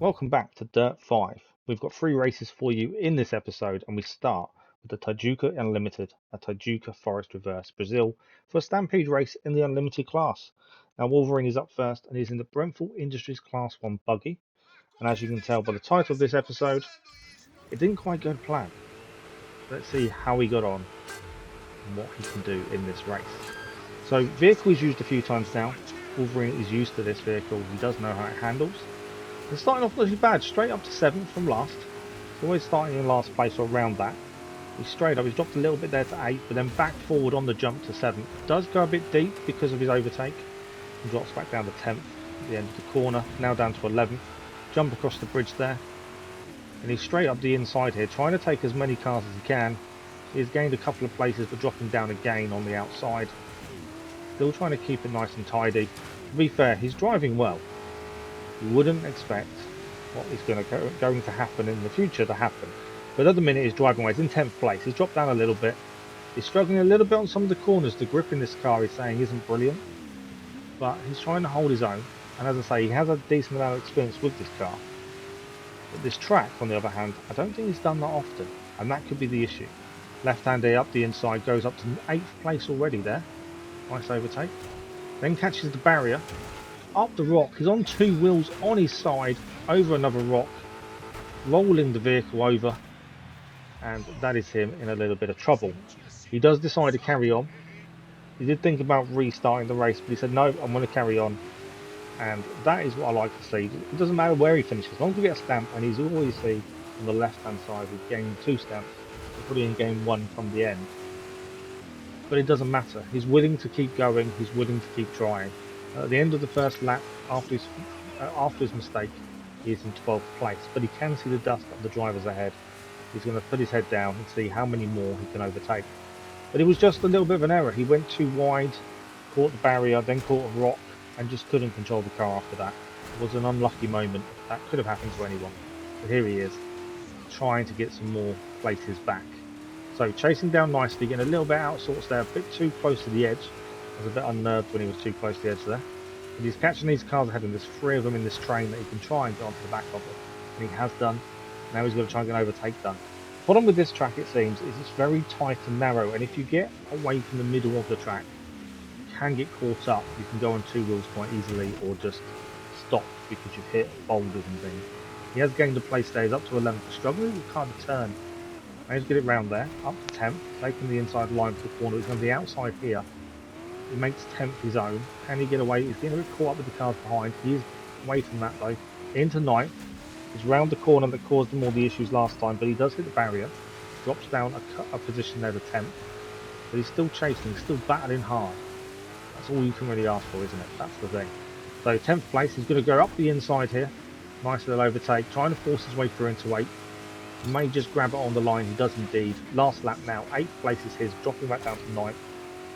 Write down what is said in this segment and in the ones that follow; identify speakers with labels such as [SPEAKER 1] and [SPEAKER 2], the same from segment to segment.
[SPEAKER 1] Welcome back to Dirt 5. We've got 3 races for you in this episode, and we start with the Tijuca Unlimited at Tijuca Forest Reverse, Brazil, for a Stampede race in the Unlimited class. Now, Wolverine is up first and he's in the Brenthal Industries Class 1 Buggy, and as you can tell by the title of this episode, it didn't quite go to plan. Let's see how he got on and what he can do in this race. So, vehicle is used a few times now. Wolverine is used to this vehicle, he does know how it handles. And starting off not too bad, straight up to 7th from last. He's always starting in last place or around that. He's straight up, he's dropped a little bit there to 8th, but then back forward on the jump to 7th. Does go a bit deep because of his overtake. He drops back down to 10th at the end of the corner, now down to 11th. Jump across the bridge there. And he's straight up the inside here, trying to take as many cars as he can. He's gained a couple of places, but dropping down again on the outside. Still trying to keep it nice and tidy. To be fair, he's driving well. You wouldn't expect what is going to happen in the future to happen. But at the minute he's driving away. He's in 10th place. He's dropped down a little bit. He's struggling a little bit on some of the corners. The grip in this car he's saying isn't brilliant. But he's trying to hold his own. And as I say, he has a decent amount of experience with this car. But this track, on the other hand, I don't think he's done that often. And that could be the issue. Left-hander up the inside, goes up to 8th place already there. Nice overtake. Then catches the barrier. Up the rock, he's on 2 wheels on his side, over another rock, rolling the vehicle over, and that is him in a little bit of trouble. He does decide to carry on. He did think about restarting the race, but he said, no, I'm going to carry on, and that is what I like to see. It doesn't matter where he finishes, as long as we get a stamp, and he's always see on the left-hand side, we've gained 2 stamps, we're putting in game 1 from the end. But it doesn't matter, he's willing to keep going, he's willing to keep trying. At the end of the first lap, after his mistake, he is in 12th place, but he can see the dust of the drivers ahead. He's going to put his head down and see how many more he can overtake. But it was just a little bit of an error. He went too wide, caught the barrier, then caught a rock, and just couldn't control the car after that. It was an unlucky moment. That could have happened to anyone. But here he is, trying to get some more places back. So chasing down nicely, getting a little bit out of sorts there, a bit too close to the edge. I was a bit unnerved when he was too close to the edge there. But he's catching these cars ahead of him. There's 3 of them in this train that he can try and get onto the back of it. And he has done. Now he's going to try and get an overtake done. The problem with this track, it seems, is it's very tight and narrow. And if you get away from the middle of the track, you can get caught up. You can go on 2 wheels quite easily or just stop because you've hit boulders and things. He has gained a place there. He's up to 11th. Struggling with kind of turn. Managed to get it round there. Up to 10th. Taking the inside line for the corner. He's on the outside here. He makes 10th his own. Can he get away? He's getting a bit caught up with the cars behind. He is away from that though. Into 9th. He's round the corner that caused him all the issues last time, but he does hit the barrier. Drops down a position there to 10th. But he's still chasing, he's still battling hard. That's all you can really ask for, isn't it? That's the thing. So 10th place, he's going to go up the inside here. Nice little overtake. Trying to force his way through into 8th. He may just grab it on the line. He does indeed. Last lap now. 8th place is his. Dropping back down to 9th.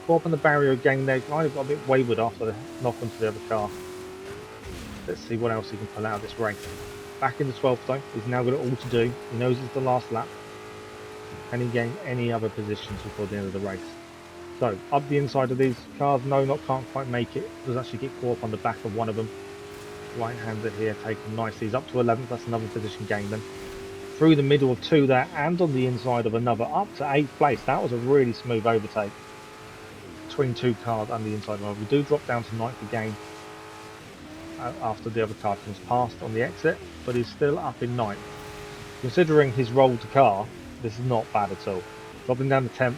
[SPEAKER 1] Caught up on the barrier again there, kind of got a bit wayward after the knock onto the other car. Let's see what else he can pull out of this race. Back in the 12th though, he's now got it all to do. He knows it's the last lap. Can he gain any other positions before the end of the race? So, up the inside of these cars, no, can't quite make it. Does actually get caught up on the back of one of them. Right-hander here, taken nicely. He's up to 11th, that's another position gain then. Through the middle of 2 there, and on the inside of another, up to 8th place. That was a really smooth overtake between 2 cars and the inside one. We do drop down to 9th again after the other car comes past on the exit, but he's still up in 9th. Considering his roll to car, this is not bad at all. Dropping down to 10th,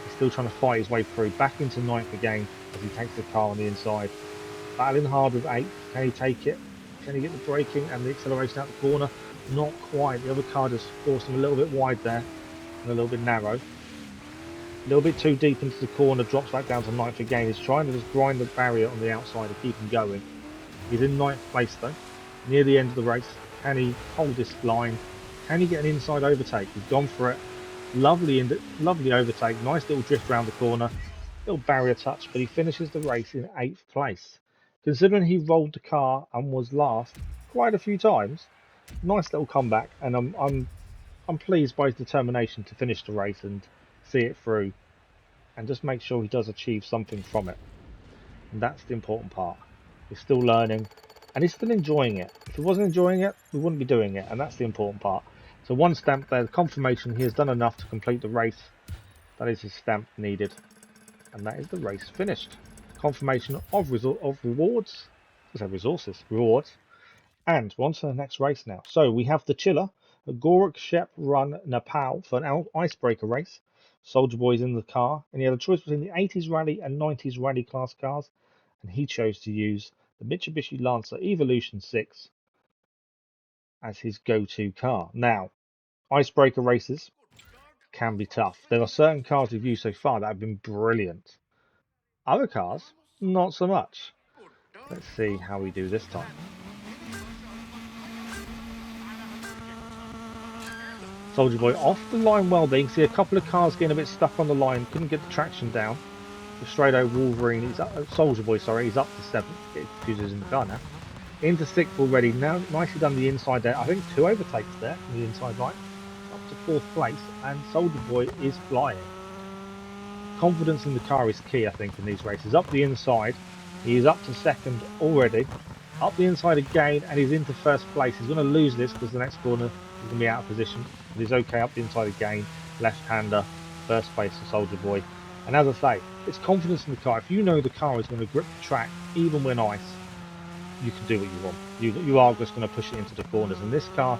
[SPEAKER 1] he's still trying to fight his way through, back into 9th again as he takes the car on the inside. Battling hard with 8th, can he take it? Can he get the braking and the acceleration out the corner? Not quite, the other car just forced him a little bit wide there and a little bit narrow. A little bit too deep into the corner, drops back down to 9th again. He's trying to just grind the barrier on the outside to keep him going. He's in 9th place though, near the end of the race. Can he hold this line? Can he get an inside overtake? He's gone for it. Lovely overtake, nice little drift around the corner. Little barrier touch, but he finishes the race in 8th place. Considering he rolled the car and was last quite a few times, nice little comeback, and I'm pleased by his determination to finish the race and see it through and just make sure he does achieve something from it. And that's the important part. He's still learning, and he's still enjoying it. If he wasn't enjoying it, we wouldn't be doing it, and that's the important part. So one stamp there, the confirmation he has done enough to complete the race. That is his stamp needed, and that is the race finished. Confirmation of rewards. I say resources, rewards. And we're on to the next race now. So we have the Chiller, a Gorakshep Run Nepal for an icebreaker race. Soldierboy's in the car, and he had a choice between the 80s Rally and 90s Rally class cars, and he chose to use the Mitsubishi Lancer Evolution VI as his go-to car. Now, icebreaker races can be tough. There are certain cars we've used so far that have been brilliant. Other cars, not so much. Let's see how we do this time. Soldierboy off the line well there. You can see a couple of cars getting a bit stuck on the line, couldn't get the traction down. The straight over Wolverine, Soldierboy, sorry, he's up to 7th. Get confuses in the car now. Into 6th already. Now nicely done the inside there. I think 2 overtakes there on the inside line. Up to 4th place, and Soldierboy is flying. Confidence in the car is key, I think, in these races. Up the inside, he is up to 2nd already. Up the inside again, and he's into 1st place. He's going to lose this because the next corner he's going to be out of position. But he's okay up the inside again. Left-hander, 1st place for Soldierboy. And as I say, it's confidence in the car. If you know the car is going to grip the track, even when ice, you can do what you want. You are just going to push it into the corners. And this car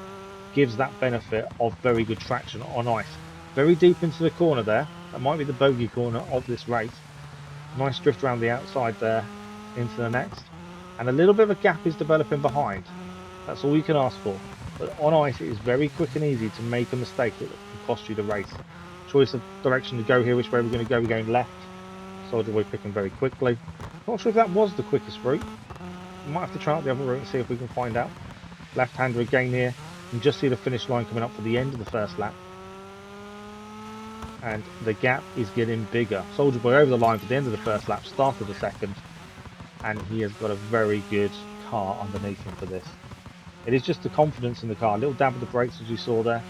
[SPEAKER 1] gives that benefit of very good traction on ice. Very deep into the corner there. That might be the bogey corner of this race. Nice drift around the outside there into the next. And a little bit of a gap is developing behind. That's all you can ask for. But on ice it is very quick and easy to make a mistake that can cost you the race. Choice of direction to go here, which way we're going to go, we're going left. Soldierboy picking very quickly. Not sure if that was the quickest route. We might have to try out the other route and see if we can find out. Left-hander again here. You can just see the finish line coming up for the end of the first lap. And the gap is getting bigger. Soldierboy over the line for the end of the first lap, start of the second. And he has got a very good car underneath him for this. It is just the confidence in the car. A little dab of the brakes as you saw there.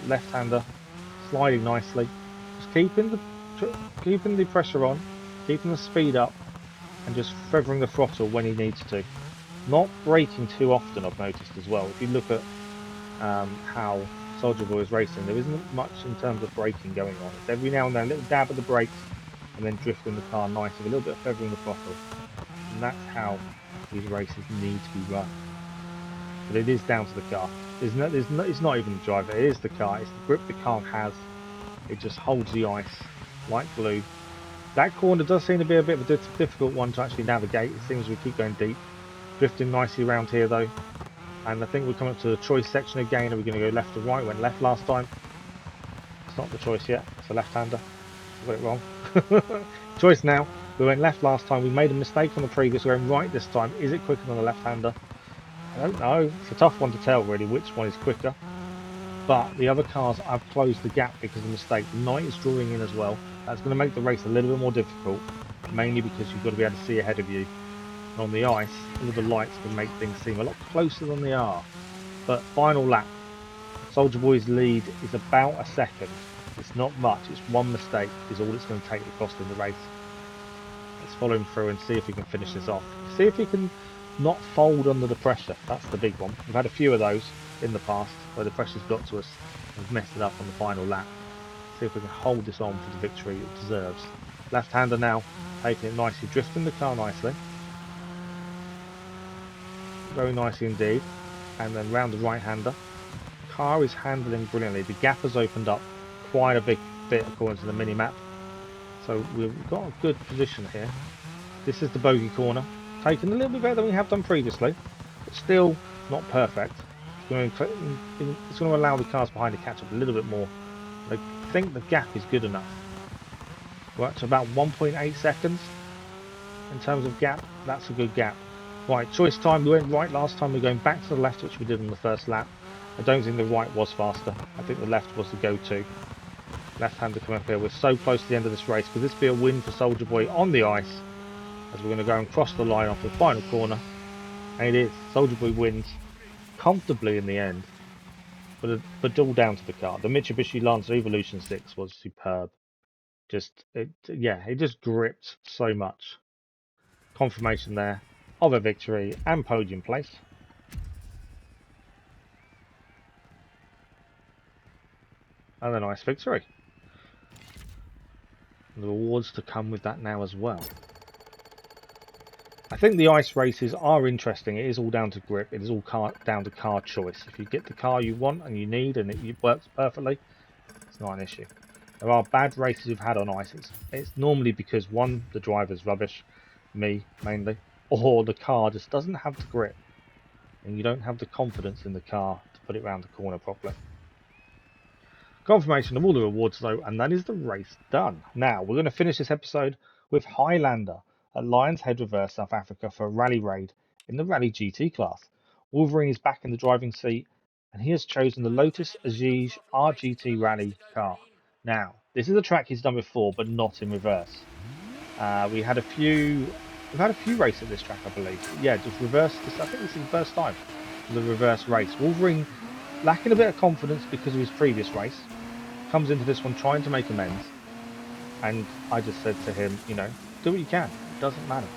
[SPEAKER 1] Left-hander sliding nicely. Just keeping the pressure on, keeping the speed up, and just feathering the throttle when he needs to. Not braking too often, I've noticed as well. If you look at how Soldierboy is racing, there isn't much in terms of braking going on. It's every now and then a little dab of the brakes and then drifting the car nicely, a little bit of feathering the throttle. And that's how these races need to be run. But it is down to the car. It's not even the driver, it is the car. It's the grip the car has. It just holds the ice like glue. That corner does seem to be a bit of a difficult one to actually navigate. It seems we keep going deep. Drifting nicely around here though. And I think we're coming up to the choice section again. Are we going to go left or right? Went left last time. It's not the choice yet. It's a left-hander. I got it wrong. Choice now. We went left last time. We made a mistake on the previous. We're going right this time. Is it quicker than the left-hander? I don't know. It's a tough one to tell really which one is quicker. But the other cars have closed the gap because of the mistake. The night is drawing in as well. That's going to make the race a little bit more difficult. Mainly because you've got to be able to see ahead of you. And on the ice, all of the lights can make things seem a lot closer than they are. But final lap. Soldierboy's lead is about a second. It's not much. It's one mistake is all it's going to take to cost him the race. Let's follow him through and see if we can finish this off. See if he can not fold under the pressure. That's the big one. We've had a few of those in the past where the pressure's got to us and we've messed it up on the final lap. See if we can hold this on for the victory it deserves. Left-hander now, taking it nicely, drifting the car nicely. Very nicely indeed. And then round the right-hander. Car is handling brilliantly. The gap has opened up quite a big bit according to the mini-map. So we've got a good position here. This is the bogey corner. Taken a little bit better than we have done previously. But still not perfect. It's going to allow the cars behind to catch up a little bit more. I think the gap is good enough. We're up to about 1.8 seconds in terms of gap. That's a good gap. Right, choice time. We went right last time. We're going back to the left, which we did on the first lap. I don't think the right was faster. I think the left was the go-to. Left-hander coming up here. We're so close to the end of this race. Could this be a win for Soldierboy on the ice? As we're going to go and cross the line off the final corner. And it is. Soldierboy wins comfortably in the end. But all down to the car. The Mitsubishi Lancer Evolution VI was superb. It just gripped so much. Confirmation there. of a victory and podium place. And a nice victory. The rewards to come with that now as well. I think the ice races are interesting. It is all down to grip. It is all down to car choice. If you get the car you want and you need and it works perfectly, it's not an issue. There are bad races we've had on ice. It's normally because one, the driver's rubbish, me mainly, or the car just doesn't have the grip and you don't have the confidence in the car to put it around the corner properly. Confirmation of all the rewards though, and that is the race done. Now we're going to finish this episode with Highlander at Lions Head Reverse, South Africa for a rally raid in the Rally GT class. Wolverine is back in the driving seat and he has chosen the Lotus Exige R-GT Rally car. Now this is a track he's done before but not in reverse. We've had a few races at this track, I believe. Yeah, just reverse. I think this is the first time for the reverse race. Wolverine, lacking a bit of confidence because of his previous race, comes into this one trying to make amends. And I just said to him, you know, do what you can. It doesn't matter.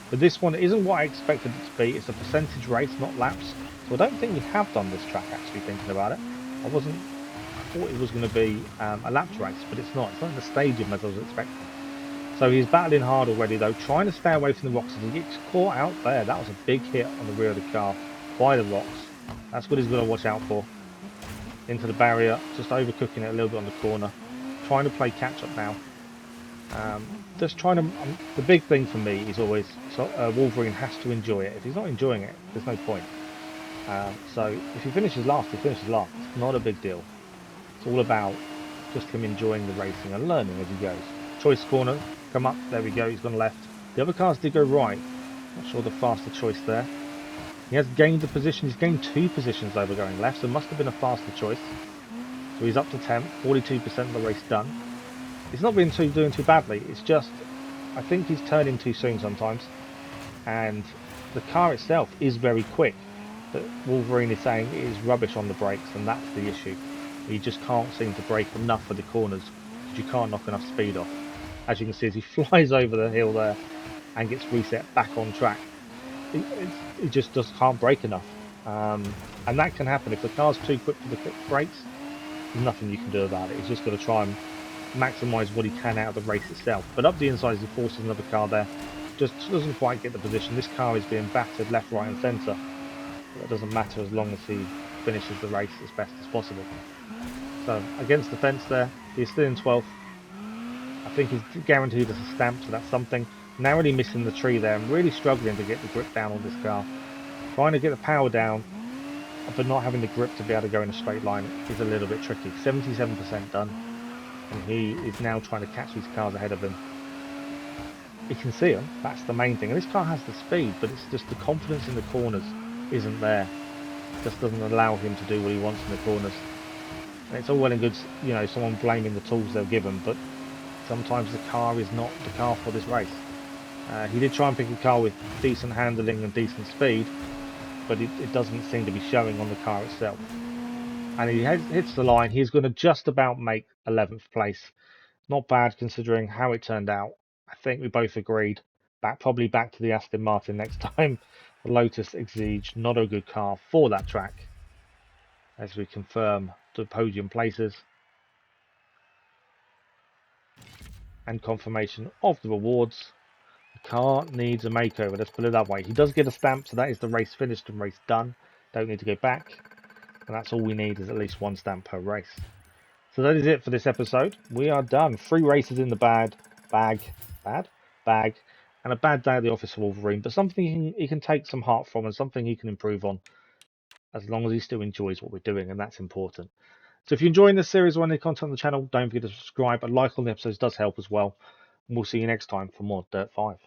[SPEAKER 1] But this one isn't what I expected it to be. It's a percentage race, not laps. So I don't think we have done this track, actually, thinking about it. I thought it was going to be a laps race, but it's not. It's not in the stadium as I was expecting. So he's battling hard already, though, trying to stay away from the rocks. If he gets caught out there, that was a big hit on the rear of the car by the rocks. That's what he's going to watch out for. Into the barrier, just overcooking it a little bit on the corner. Trying to play catch-up now. Just trying to... the big thing for me is always Wolverine has to enjoy it. If he's not enjoying it, there's no point. So if he finishes last, he finishes last. It's not a big deal. It's all about just him enjoying the racing and learning as he goes. Choice corner, come up, there we go, he's gone left. The other cars did go right. Not sure the faster choice there. He has gained the position, he's gained 2 positions over going left, so it must have been a faster choice. So he's up to 10th, 42% of the race done. He's not been doing too badly, it's just, I think he's turning too soon sometimes. And the car itself is very quick. But Wolverine is saying it is rubbish on the brakes, and that's the issue. You just can't seem to brake enough for the corners, because you can't knock enough speed off. As you can see, as he flies over the hill there and gets reset back on track, he just can't brake enough. And that can happen if the car's too quick for the quick brakes. There's nothing you can do about it. He's just got to try and maximise what he can out of the race itself. But up the inside, he forces another car there. Just doesn't quite get the position. This car is being battered left, right, and centre. That doesn't matter as long as he finishes the race as best as possible. So against the fence there, he's still in 12th. I think he's guaranteed us a stamp, so that's something. Narrowly missing the tree there and really struggling to get the grip down on this car. Trying to get the power down, but not having the grip to be able to go in a straight line is a little bit tricky. 77% done, and he is now trying to catch these cars ahead of him. He can see them, that's the main thing. And this car has the speed, but it's just the confidence in the corners isn't there. It just doesn't allow him to do what he wants in the corners. And it's all well and good, you know, someone blaming the tools they'll give him, but sometimes the car is not the car for this race. He did try and pick a car with decent handling and decent speed, but it doesn't seem to be showing on the car itself. And he hits the line. He's going to just about make 11th place. Not bad considering how it turned out. I think we both agreed. Probably back to the Aston Martin next time. The Lotus Exige, not a good car for that track. As we confirm the podium places. And confirmation of the rewards. The car needs a makeover, let's put it that way. He does get a stamp, so that is the race finished and race done. Don't need to go back. And that's all we need, is at least 1 stamp per race. So that is it for this episode. We are done. 3 races in the bag, and a bad day at the office for Wolverine, but something he can take some heart from and something he can improve on, as long as he still enjoys what we're doing, and that's important. So if you're enjoying this series or any content on the channel, don't forget to subscribe. A like on the episodes does help as well. And we'll see you next time for more Dirt 5.